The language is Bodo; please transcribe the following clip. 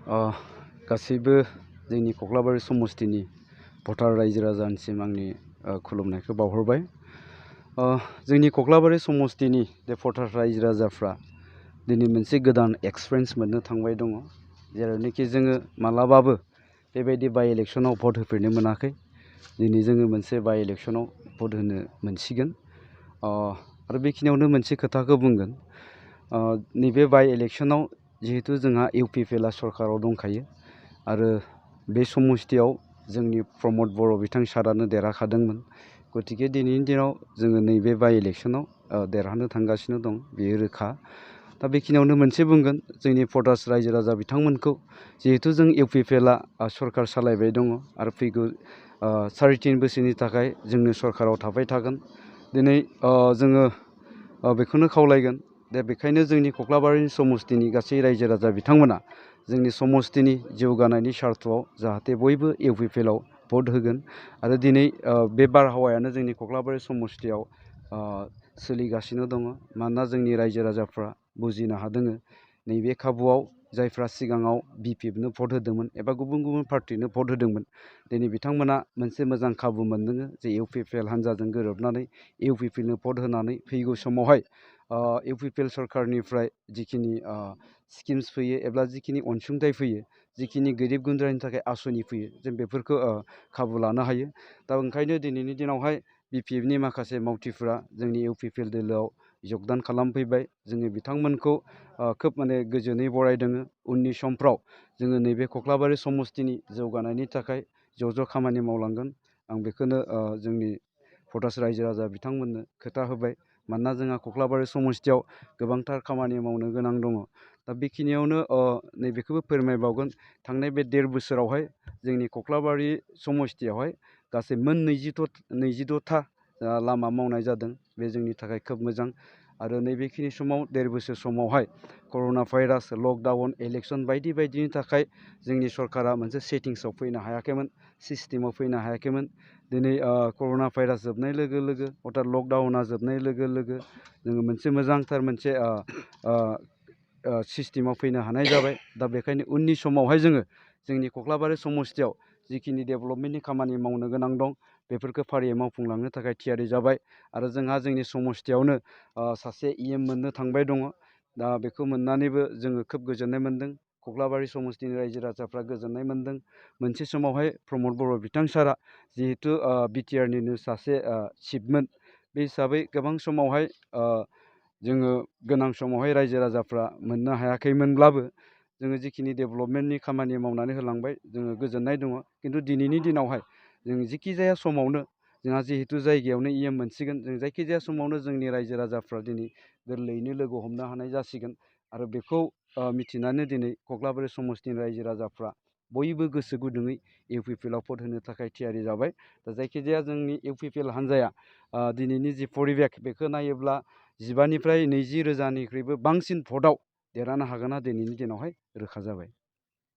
गासैबो जोंनि कक्लाबारि समस्तिनि भटार रायजो राजानिसिम आंनि खुलुमनायखौ बावहरबाय। जोंनि कक्लाबारि समस्तिनि बे भटार रायजो राजाफ्रा दिनै मोनसे गोदान एक्सपिरियेन्स मोननो थांबाय दङ, जेरावनोखि जोङो मालाबाबो बेबायदि बाइ इलेक्सनाव भट होफेरनो मोनाखै। दिनै जोङो मोनसे बाइ इलेक्सनाव भट होनो मोनसिगोन। आरो बेखिनियावनो मोनसे खोथाखौ बुंगोन, नैबे बाइ इलेक्सनाव जिहेतु जोंहा UPPL सरकाराव दंखायो आरो बे समस्तियाव जोंनि प्रमद बर' बिथां सारानो देरहाखादोंमोन। गतिके दिनैनि दिनाव जोङो नैबे बाइ इलेक्सनाव देरहानो थांगासिनो दं, बेयो रोखा। दा बेखिनियावनो मोनसे बुंगोन, जोंनि भटार्स रायजो राजा बिथांमोनखौ जिहेतु जों UPPL सरकार सालायबाय दङ आरो फैगौ 3.5 बोसोरनि थाखाय जोंनि सरकाराव थाबाय थागोन। दिनै जोङो बेखौनो खावलायगोन, दा बेखायनो जोंनि कक्लाबारि समस्तिनि गासै रायजो राजा बिथांमोना जोंनि समस्तिनि जौगानायनि सार्थआव जाहाथे बयबो UPPL भट होगोन। आरो दिनै बे बारहावायानो जोंनि कक्लाबारि समस्तियाव सोलिगासिनो दङ, मानोना जोंनि रायजो राजाफ्रा बुजिनो हादों नैबे खाबुआव जायफ्रा सिगाङाव BPFनो भट होदोंमोन एबा गुबुन गुबुन पार्टिनो भट होदोंमोन, दिनै बिथांमोना मोनसे मोजां खाबु मोनदों जे UPPL हान्जाजों गोरोबनानै UPPLनो भट होनानै फैगौ समावहाय UPPL सरकारनिफ्राय जिखिनि स्किम्स फैयो एबा जिखिनि अनसुंथाइ फैयो, जिखिनि गोरिब गुन्द्रानि थाखाय आसनि फैयो, जों बेफोरखौ खाबु लानो हायो। दा ओंखायनो दिनैनि दिनावहाय BPFनि माखासे मावथिफोरा जोंनि UPPL दोलोआव जगदान खालामफैबाय। जोङो बिथांमोनखौ खोब गोजोनै बरायदों। उननि समफ्राव जोङो नैबे कक्लाबारि समस्तिनि जौगानायनि थाखाय ज' खामानि मावलांगोन। आं बेखौनो जोंनि भटार्स रायजो राजा बिथांमोननो खोथा होबाय, मानोना जोंहा कक्लाबारि समस्तियाव गोबांथार खामानि मावनो गोनां दङ। दा बेखिनियावनो नैबेखौबो फोरमायबावगोन, थांनाय बे 1.5 बोसोरावहाय जोंनि कक्लाबारि समस्तियावहाय गासै मोन 26था लामा मावनाय जादों। बे जोंनि थाखाय खोब मोजां। आरो नैबेखिनि समाव 1.5 बोसोर समावहाय कर'ना भाइरास, लकडाउन, इलेक्सन बायदि बायदिनि थाखाय जोंनि सरकारा मोनसे सेटिंसआव फैनो हायाखैमोन, सिस्टेमाव फैनो हायाखैमोन। दिनै कर'ना भाइरास जोबनाय लोगो लोगो अर्थात लकडाउना जोबनाय लोगो लोगो जोङो मोनसे मोजांथार मोनसे सिस्टेमाव फैनो हानाय जाबाय। दा बेखायनो उननि समावहाय जोङो जोंनि कक्लाबारि समस्तियाव जिखिनि डेभेलपमेन्टनि खामानि मावनो गोनां दं, बेफोरखौ फारियै मावफुंलांनो थाखाय थियारि जाबाय। आरो जोंहा जोंनि समस्तियावनो सासे EM मोननो थांबाय दङ। दा बेखौ मोननानैबो जोङो खोब गोजोननाय मोन्दों। कक्लाबारि समस्तिनि रायजो राजाफ्रा गोजोननाय मोन्दों। मोनसे समावहाय प्रमद बर' बिथां सारा जिहेतु BTRनिनो सासे चिफमोन, बे हिसाबै गोबां समावहाय जोङो गोनां समावहाय रायजो राजाफ्रा मोननो हायाखैमोनब्लाबो जोङो जिखिनि डेभेलपमेन्टनि खामानि मावनानै होलांबाय, जोङो गोजोननाय दङ। खिन्थु दिनैनि दिनावहाय जों जिखिजाया समावनो जोंहा जिहेतु जायगायावनो EM मोनसिगोन, जों जायखिजाया समावनो जोंनि रायजो राजाफ्रा दिनै गोरलैयैनो लोगो हमनो हानाय जासिगोन। आरो बेखौ मिथिनानै दिनै कक्लाबारि समस्तिनि रायजो राजाफ्रा बयबो गोसो गुदुङै UPPL भट होनो थाखाय थियारि जाबाय। दा जायखिजाया जोंनि UPPL हान्जाया दिनैनि जि परिबेक, बेखौ नायोब्ला 15 निफ्राय 20 रोजानिख्रुइबो बांसिन भटआव देरहानो हागोनना दिनैनि दिनावहाय रोखा जाबाय।